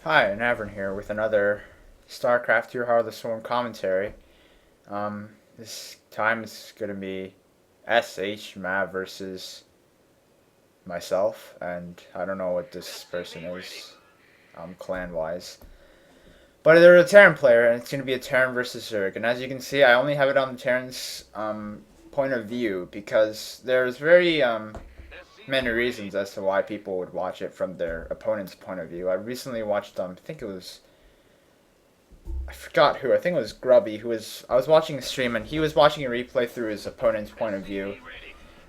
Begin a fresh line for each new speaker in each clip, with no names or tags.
Hi, Navran here with another StarCraft 2 Heart of the Swarm commentary. This time it's going to be SH Mav versus myself, and I don't know what this person is, clan-wise. But they're a Terran player, and it's going to be a Terran versus Zerg. And as you can see, I only have it on the Terran's point of view because there's very many reasons as to why people would watch it from their opponent's point of view. I recently watched, I think it was I forgot who. I think it was Grubby who was. I was watching a stream and he was watching a replay through his opponent's point of view,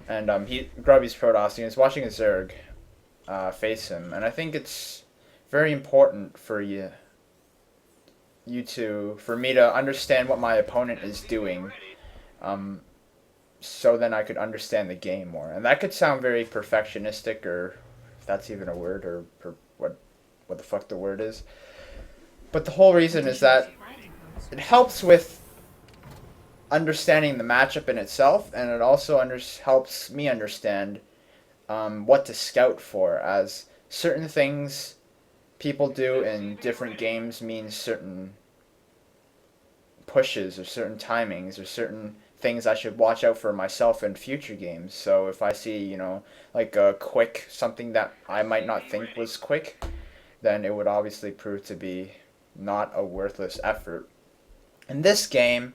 and Grubby's Protoss. He was watching a Zerg face him, and I think it's very important for for me to understand what my opponent is doing, so then I could understand the game more. And that could sound very perfectionistic, or if that's even a word, or what the fuck the word is. But the whole reason is that it helps with understanding the matchup in itself, and it also helps me understand what to scout for, as certain things people do in different games means certain pushes or certain timings or certain things I should watch out for myself in future games. So if I see, like a quick, something that I might not think was quick, then it would obviously prove to be not a worthless effort. In this game,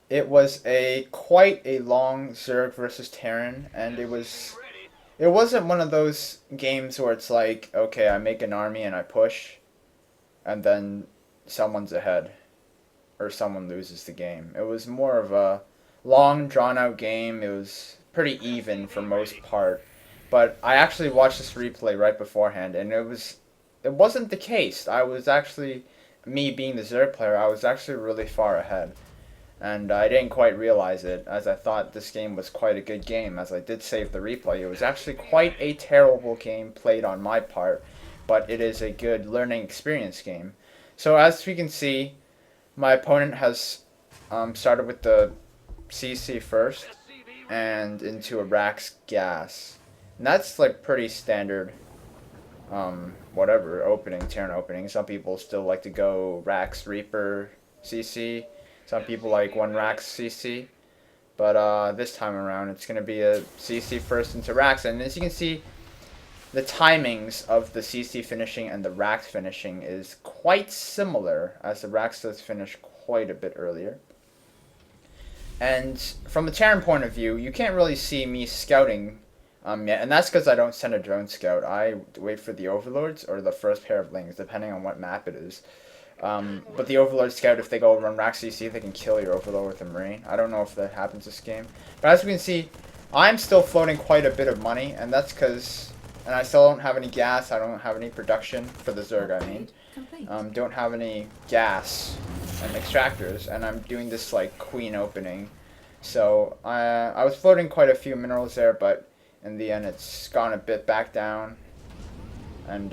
it was quite a long Zerg versus Terran, and it wasn't one of those games where it's like, okay, I make an army and I push, and then someone's ahead, or someone loses the game. It was more of a long, drawn-out game. It was pretty even for most part, but I actually watched this replay right beforehand, and it wasn't the case. I was actually, me being the Zerg player, I was actually really far ahead. And I didn't quite realize it, as I thought this game was quite a good game. As I did save the replay, it was actually quite a terrible game played on my part, but it is a good learning experience game. So as we can see, my opponent has started with the CC first, and into a Rax Gas. And that's like pretty standard whatever Terran opening. Some people still like to go Rax Reaper CC. Some people like one Rax CC. But this time around, it's going to be a CC first into Rax. And as you can see, the timings of the CC finishing and the Rax finishing is quite similar, as the Rax does finish quite a bit earlier. And from a Terran point of view, you can't really see me scouting yet, and that's because I don't send a drone scout. I wait for the Overlords or the first pair of Lings, depending on what map it is. But the Overlord scout, if they go run Rax CC, they can kill your Overlord with a Marine. I don't know if that happens this game. But as we can see, I'm still floating quite a bit of money, and that's because... And I still don't have any gas, I don't have any production, for the Zerg I mean. Don't have any gas and extractors, and I'm doing this like queen opening. So I was floating quite a few minerals there, but in the end it's gone a bit back down, and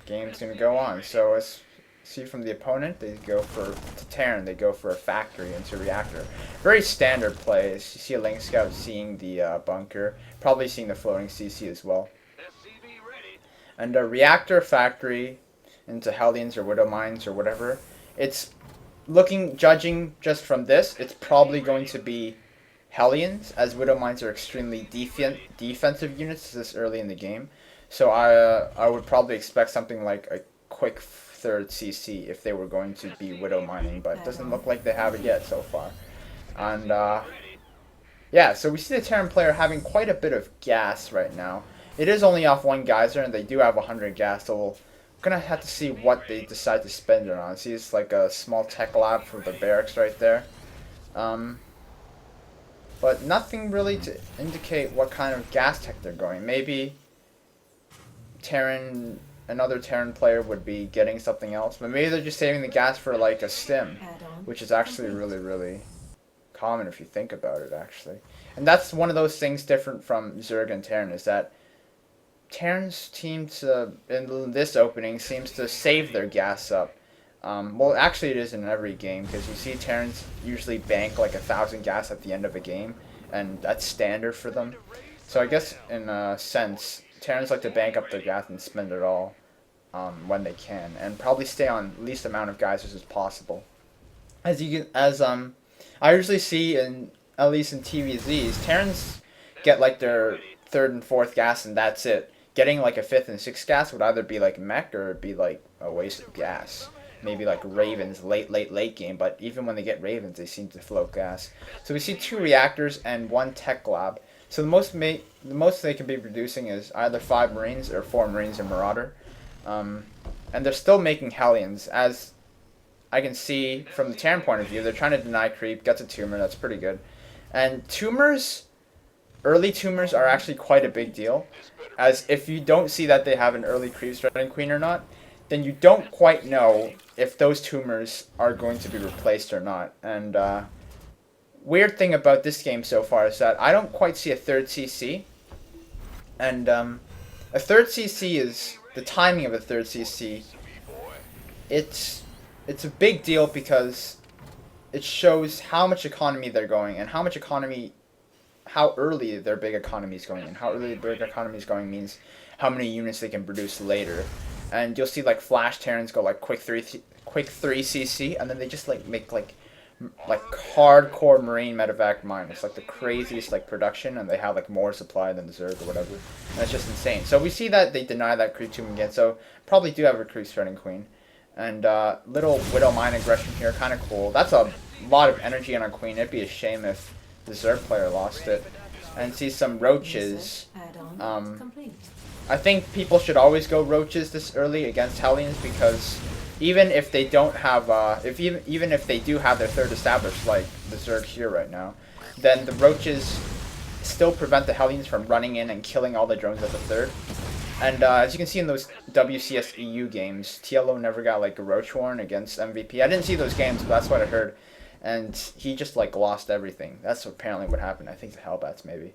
game's gonna go on. So let's see from the opponent, they go for Terran, they go for a factory into reactor. Very standard plays. You see a Link Scout seeing the bunker, probably seeing the floating CC as well. And a reactor factory into Hellions or Widow Mines or whatever. It's judging just from this, it's probably going to be Hellions, as Widow Mines are extremely defensive units this early in the game. So I would probably expect something like a quick third CC if they were going to be Widow Mining, but it doesn't look like they have it yet so far. And yeah, so we see the Terran player having quite a bit of gas right now. It is only off one geyser, and they do have 100 gas, so we're gonna have to see what they decide to spend it on. See, it's like a small tech lab for the barracks right there. But nothing really to indicate what kind of gas tech they're going. Maybe another Terran player would be getting something else, but maybe they're just saving the gas for like a stim, which is actually really, really common if you think about it, actually. And that's one of those things different from Zerg and Terran, is that Terran's team in this opening seems to save their gas up. Well, actually it is in every game, because you see Terrans usually bank like 1,000 gas at the end of a game, and that's standard for them. So I guess in a sense, Terrans like to bank up their gas and spend it all when they can, and probably stay on least amount of geysers as possible. I usually see in at least in TVZs, Terrans get like their third and fourth gas and that's it. Getting like a fifth and sixth gas would either be like mech or it'd be like a waste of gas. Maybe like Ravens late game, but even when they get Ravens, they seem to float gas. So we see 2 reactors and 1 tech lab. So the most they can be producing is either 5 Marines or 4 Marines and Marauder. And they're still making Hellions. As I can see from the Terran point of view, they're trying to deny creep, gets a tumor, that's pretty good. And tumors, early tumors are actually quite a big deal. As if you don't see that they have an early creep starting queen or not, then you don't quite know if those tumors are going to be replaced or not. And weird thing about this game so far is that I don't quite see a third CC. And a third CC is the timing of a third CC. It's a big deal because it shows how much economy they're going and how early their big economy is going. And how early the big economy is going means how many units they can produce later. And you'll see like Flash Terrans go like quick 3 CC, and then they just like make like hardcore Marine medevac mine. It's like the craziest like production, and they have like more supply than the Zerg or whatever. And it's just insane. So we see that they deny that creep tomb again. So probably do have a creep starting queen. And little Widow Mine aggression here, kind of cool. That's a lot of energy on a queen. It'd be a shame if the Zerg player lost it. And see some roaches. I think people should always go roaches this early against Hellions, because even if they don't have, even if they do have their third established, like the Zerg here right now, then the roaches still prevent the Hellions from running in and killing all the drones at the third. And as you can see in those WCS EU games, TLO never got like a roach warn against MVP. I didn't see those games, but that's what I heard. And he just like lost everything. That's apparently what happened. I think the Hellbats maybe.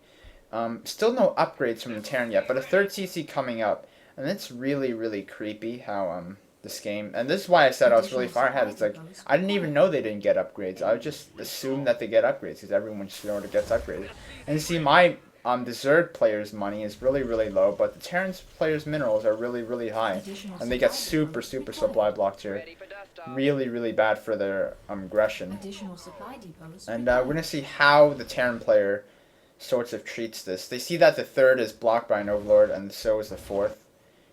Still no upgrades from the Terran yet, but a third CC coming up. And it's really, really creepy how this game, and this is why I said I was really far ahead. It's like, I didn't even know they didn't get upgrades. I would just assume that they get upgrades, because everyone sort of gets upgraded. And you see, my the Zerg players' money is really, really low, but the Terran players' minerals are really, really high. And they get super, super supply blocked here. Really, really bad for their aggression. And we're going to see how the Terran player sorts of treats this. They see that the third is blocked by an Overlord, and so is the fourth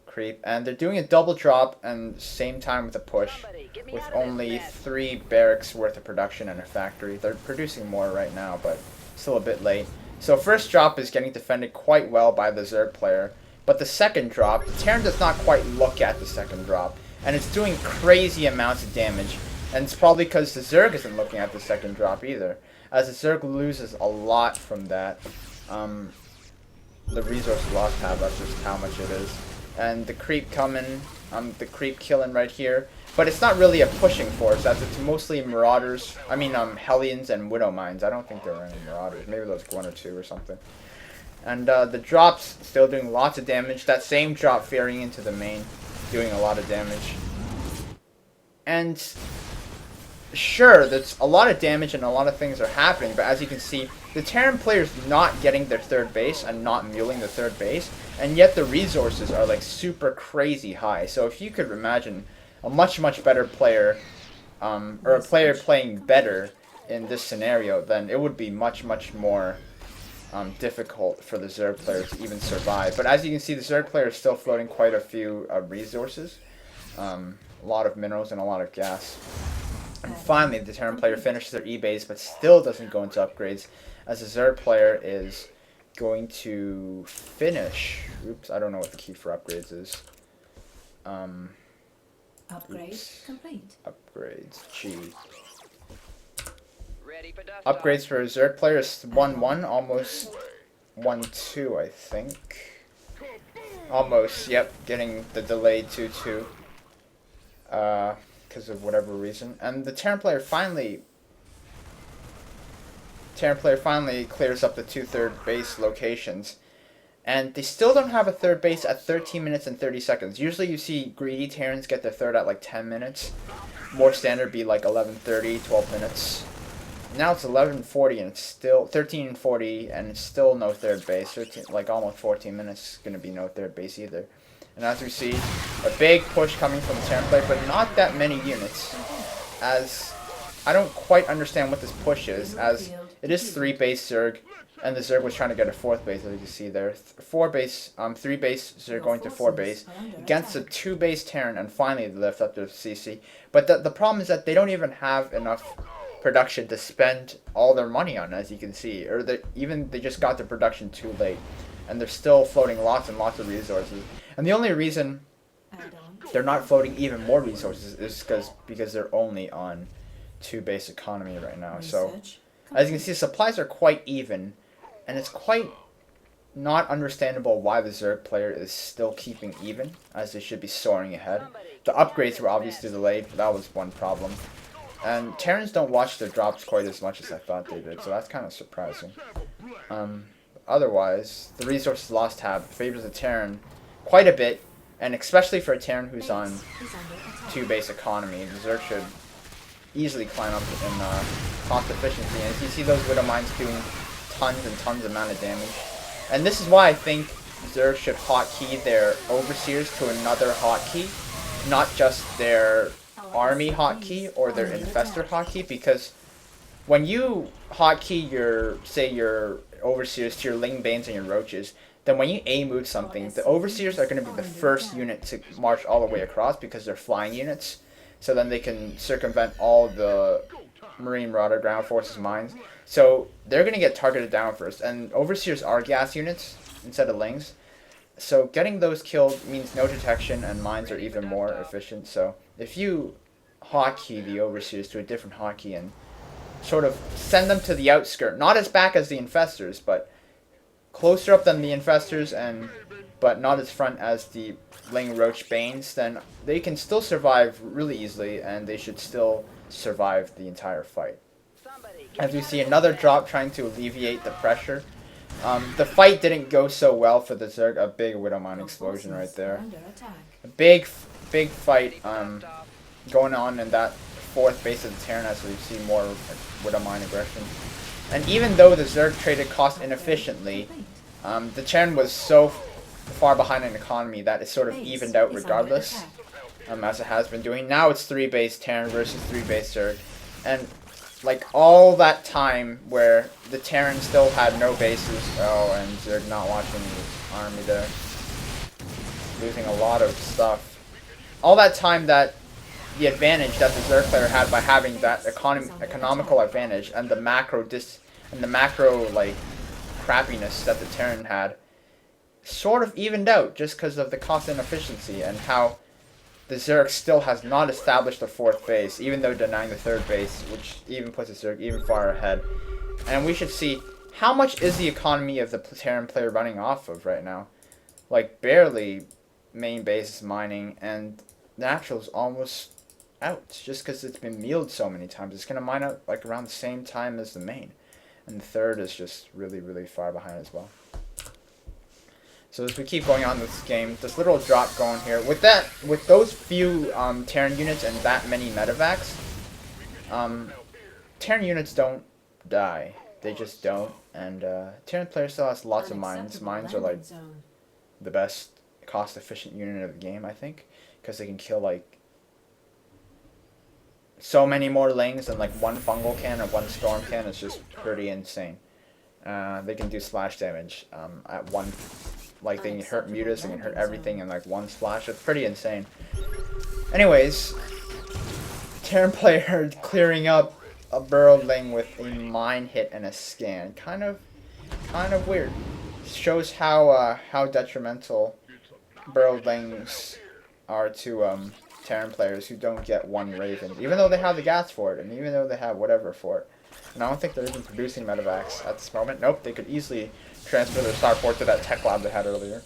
creep. And they're doing a double drop and same time with a push, with only 3 barracks worth of production and a factory. They're producing more right now, but still a bit late. So first drop is getting defended quite well by the Zerg player, but the second drop, the Terran does not quite look at the second drop, and it's doing crazy amounts of damage, and it's probably because the Zerg isn't looking at the second drop either, as the Zerg loses a lot from that. The resource loss tab, that's just how much it is. And the creep coming, the creep killing right here. But it's not really a pushing force, as it's mostly Marauders, Hellions and Widow Mines. I don't think there are any Marauders, maybe there's 1 or 2 or something. And the drops still doing lots of damage. That same drop veering into the main, doing a lot of damage. And sure, that's a lot of damage and a lot of things are happening, but as you can see, the Terran player's not getting their third base and not muling the third base, and yet the resources are like super crazy high. So if you could imagine a much, much better player, or a player playing better in this scenario, then it would be much, much more difficult for the Zerg player to even survive. But as you can see, the Zerg player is still floating quite a few resources, a lot of minerals and a lot of gas. And finally, the Terran player finishes their E-base, but still doesn't go into upgrades, as the Zerg player is going to finish. Oops, I don't know what the key for upgrades is.
Upgrade complete.
Upgrades, G. Upgrades for a Zerg player is 1-1, almost 1-2, I think. Almost, yep, getting the delayed 2-2. Because of whatever reason. And the Terran player finally clears up the 2 third base locations. And they still don't have a third base at 13 minutes and 30 seconds. Usually you see greedy Terrans get their third at like 10 minutes. More standard be like 11:30, 12 minutes. Now it's 11:40 and it's still 13:40 and it's still no third base. 13, like almost 14 minutes is going to be no third base either. And as we see, a big push coming from the Terran player, but not that many units. As I don't quite understand what this push is, as it is 3 base Zerg, and the Zerg was trying to get a 4th base, as you can see there. 3 base Zerg going to 4 base against a 2 base Terran, and finally they lift up to CC. But the problem is that they don't even have enough production to spend all their money on, as you can see, or they just got their production too late, and they're still floating lots and lots of resources. And the only reason they're not floating even more resources is because they're only on 2 base economy right now. So as you can see, supplies are quite even, and it's quite not understandable why the Zerg player is still keeping even, as they should be soaring ahead. The upgrades were obviously delayed, but that was one problem. And Terrans don't watch their drops quite as much as I thought they did, so that's kind of surprising. Otherwise, the resources lost tab favors the Terran quite a bit, and especially for a Terran who's on 2 base economy, the Zerg should easily climb up in cost efficiency. And as you see, those Widow Mines doing tons and tons amount of damage. And this is why I think Zerg should hotkey their Overseers to another hotkey, not just their army hotkey or their infestor hotkey, because when you hotkey your Overseers to your Ling Banes and your Roaches, then when you A-move something, the Overseers are going to be the first unit to march all the way across because they're flying units, so then they can circumvent all the Marine Marauder Ground Forces mines. So they're going to get targeted down first, and Overseers are gas units instead of Lings, so getting those killed means no detection, and mines are even more efficient. So if you hotkey the Overseers to a different hotkey and sort of send them to the outskirt, not as back as the Infestors, but closer up than the Infestors, but not as front as the Ling Roach Banes, then they can still survive really easily, and they should still survive the entire fight. As we see another drop trying to alleviate the pressure. The fight didn't go so well for the Zerg. A big Widowmine explosion right there. A big fight going on in that 4th base of the Terran, as we see more Widowmine aggression. And even though the Zerg traded cost inefficiently, the Terran was so far behind in economy that it sort of evened out regardless, as it has been doing. Now it's 3 base Terran versus 3 base Zerg, and like all that time where the Terran still had no bases, and Zerg not watching the army there, losing a lot of stuff. All that time that the advantage that the Zerg player had by having that economical advantage and the macro like crappiness that the Terran had sort of evened out just because of the cost inefficiency and how the Zerg still has not established a 4th base, even though denying the 3rd base, which even puts the Zerg even far ahead. And we should see, how much is the economy of the Terran player running off of right now? Like, barely main base is mining, and Natural's almost out, just because it's been mealed so many times. It's going to mine out like around the same time as the main. And the 3rd is just really, really far behind as well. So as we keep going on this game, this little drop going here, with those few Terran units and that many medevacs, Terran units don't die. They just don't. And Terran player still has lots of mines. Mines are like the best cost-efficient unit of the game, I think, because they can kill like so many more Lings than like one fungal can or one storm can. It's just pretty insane. They can do splash damage at one. Like, they can hurt Mutas, they can hurt everything in like one splash. It's pretty insane. Anyways, Terran player clearing up a burrowed Ling with a mine hit and a scan. Kind of weird. Shows how detrimental burrowed Lings are to Terran players who don't get 1 Raven, even though they have the gas for it, and even though they have whatever for it. And I don't think they're even producing medevacs at this moment. Nope, they could easily transfer their starport to that tech lab they had earlier.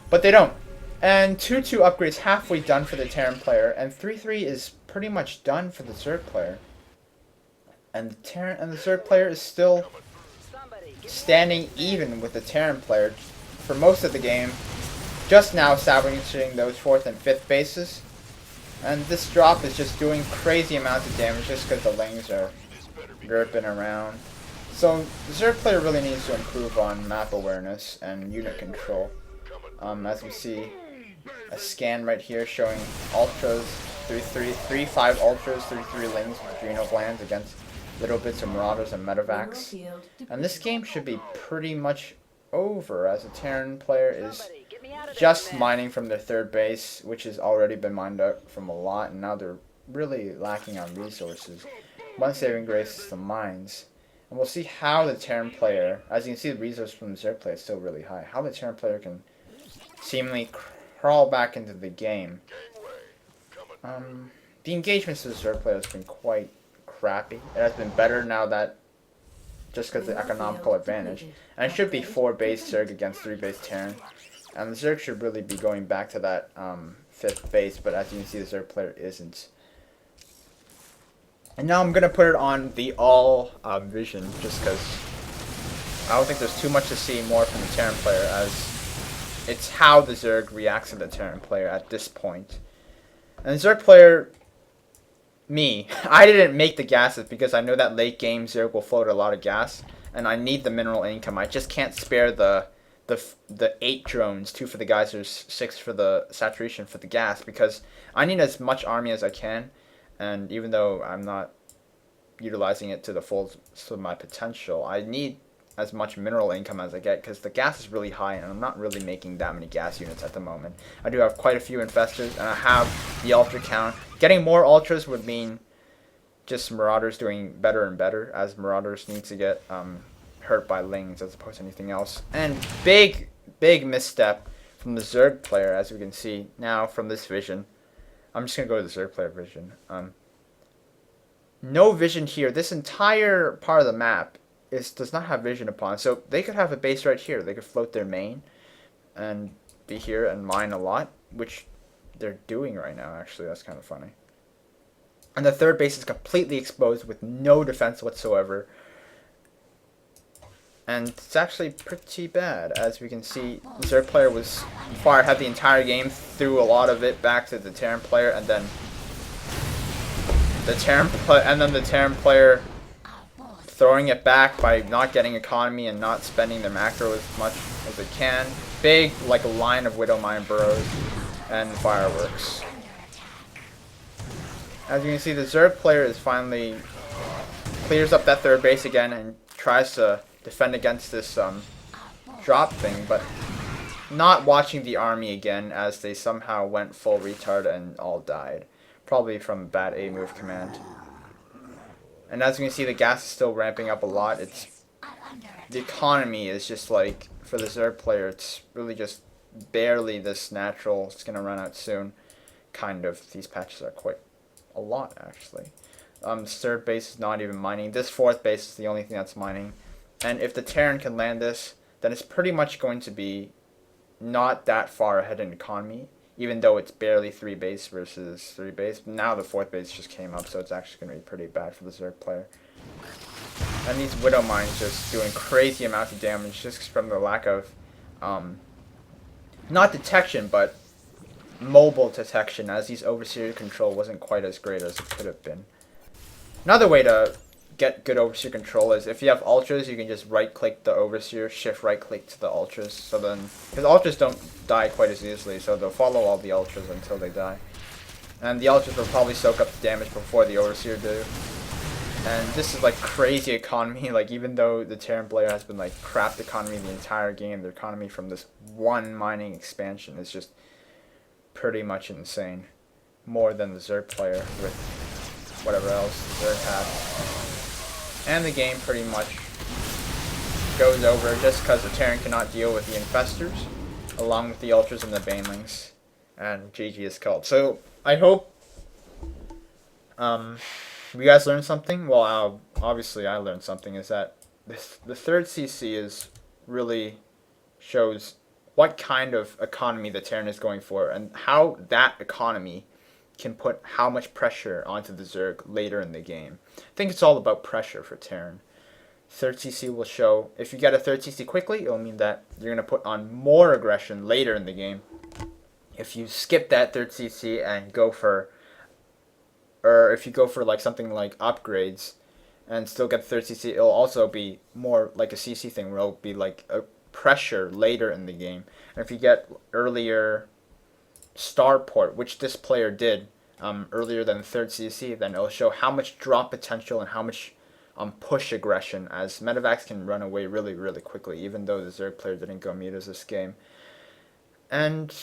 But they don't. And 2-2 upgrades halfway done for the Terran player, and 3-3 is pretty much done for the Zerg player. And the Zerg player is still standing even with the Terran player for most of the game, just now establishing those 4th and 5th bases. And this drop is just doing crazy amounts of damage just because the Lings are derping around. So the Zerg player really needs to improve on map awareness and unit control. As we see, a scan right here showing ultras, 3-5 ultras, 3-3 lings with adrenal glands against little bits of marauders and medevacs. And this game should be pretty much over as a Terran player is just mining from their third base, which has already been mined out from a lot, and now they're really lacking on resources. One saving grace is the mines. And we'll see how the Terran player, as you can see the resource from the Zerg player is still really high, how the Terran player can seemingly crawl back into the game. The engagements of the Zerg player has been quite crappy. It has been better now that just because of the economical advantage. And it should be 4 base Zerg against 3 base Terran. And the Zerg should really be going back to that 5th base, but as you can see the Zerg player isn't. And now I'm going to put it on the all vision just because I don't think there's too much to see more from the Terran player, as it's how the Zerg reacts to the Terran player at this point. And the Zerg player, me, I didn't make the gases because I know that late game Zerg will float a lot of gas, and I need the mineral income. I just can't spare the 8 drones, 2 for the geysers, 6 for the saturation for the gas, because I need as much army as I can. And even though I'm not utilizing it to the full to my potential, I need as much mineral income as I get because the gas is really high and I'm not really making that many gas units at the moment. I do have quite a few infestors and I have the ultra count. Getting more ultras would mean just marauders doing better and better, as marauders need to get hurt by lings as opposed to anything else. And big misstep from the Zerg player, as we can see now from this vision. I'm just going to go to the Zerg player vision. No vision here. This entire part of the map does not have vision upon. So they could have a base right here. They could float their main and be here and mine a lot, which they're doing right now, actually. That's kind of funny. And the third base is completely exposed with no defense whatsoever. And it's actually pretty bad. As we can see, the Zerg player was far ahead the entire game, threw a lot of it back to the Terran player, and then the Terran player throwing it back by not getting economy and not spending their macro as much as they can. Big, like a line of Widow Mine burrows and fireworks. As you can see, the Zerg player is finally clears up that third base again and tries to defend against this drop thing, but not watching the army again, as they somehow went full retard and all died. Probably from bad A move command. And as you can see, the gas is still ramping up a lot. The economy is just like, for the Zerg player, it's really just barely this natural. It's going to run out soon. Kind of. These patches are quite a lot, actually. This third base is not even mining. This fourth base is the only thing that's mining. And if the Terran can land this, then it's pretty much going to be not that far ahead in economy, even though it's barely 3 base versus 3 base. Now the 4th base just came up, so it's actually going to be pretty bad for the Zerg player. And these Widow Mines just doing crazy amounts of damage just from the lack of, not detection, but mobile detection, as these Overseer control wasn't quite as great as it could have been. Another way to get good Overseer control is if you have ultras, you can just right click the Overseer, shift right click to the ultras. So then, because ultras don't die quite as easily, so they'll follow all the ultras until they die. And the ultras will probably soak up the damage before the Overseer do. And this is like crazy economy. Like, even though the Terran player has been like crap economy the entire game, the economy from this one mining expansion is just pretty much insane. More than the Zerg player with whatever else the Zerg had. And the game pretty much goes over just because the Terran cannot deal with the infestors, along with the ultras and the banelings, and GG is called. So I hope you guys learned something. Well, obviously I learned something. Is that the third CC is really shows what kind of economy the Terran is going for, and how that economy can put how much pressure onto the Zerg later in the game. I think it's all about pressure for Terran. Third CC will show, if you get a third CC quickly, it'll mean that you're going to put on more aggression later in the game. If you skip that third CC and go for, or if you go for like something like upgrades and still get the third CC, it'll also be more like a CC thing where it'll be like a pressure later in the game. And if you get earlier starport, which this player did earlier than 3rd CC, then it'll show how much drop potential and how much push aggression, as medevacs can run away really, really quickly, even though the Zerg player didn't go mutas this game. And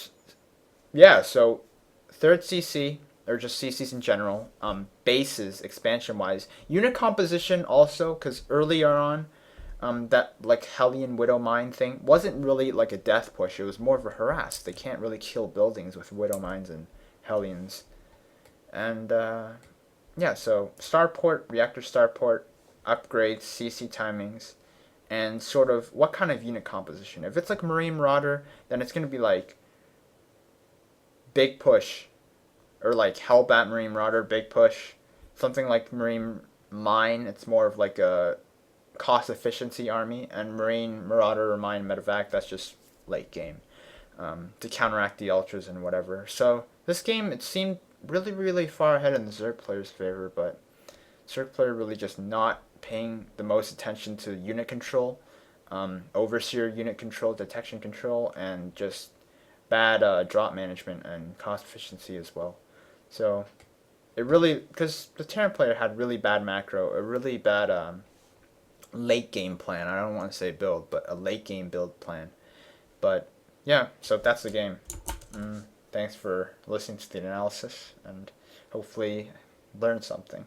yeah, so 3rd CC, or just CCs in general, bases, expansion-wise. Unit composition also, because earlier on, that like Hellion Widow Mine thing wasn't really like a death push. It was more of a harass. They can't really kill buildings with Widow Mines and Hellions. And yeah, so starport, reactor starport, upgrades, CC timings, and sort of what kind of unit composition. If it's like Marine Marauder, then it's going to be like big push, or like Hellbat Marine Marauder, big push. Something like Marine Mine, it's more of like a cost efficiency army, and Marine Marauder or Mine Medevac, that's just late game to counteract the ultras and whatever. So this game, it seemed really, really far ahead in the Zerg player's favor, but Zerg player really just not paying the most attention to unit control, overseer unit control, detection control, and just bad drop management and cost efficiency as well. So it really, because the Terran player had really bad macro, a really bad late game plan. I don't want to say build, but a late game build plan. But yeah, so that's the game. Thanks for listening to the analysis, and hopefully learn something.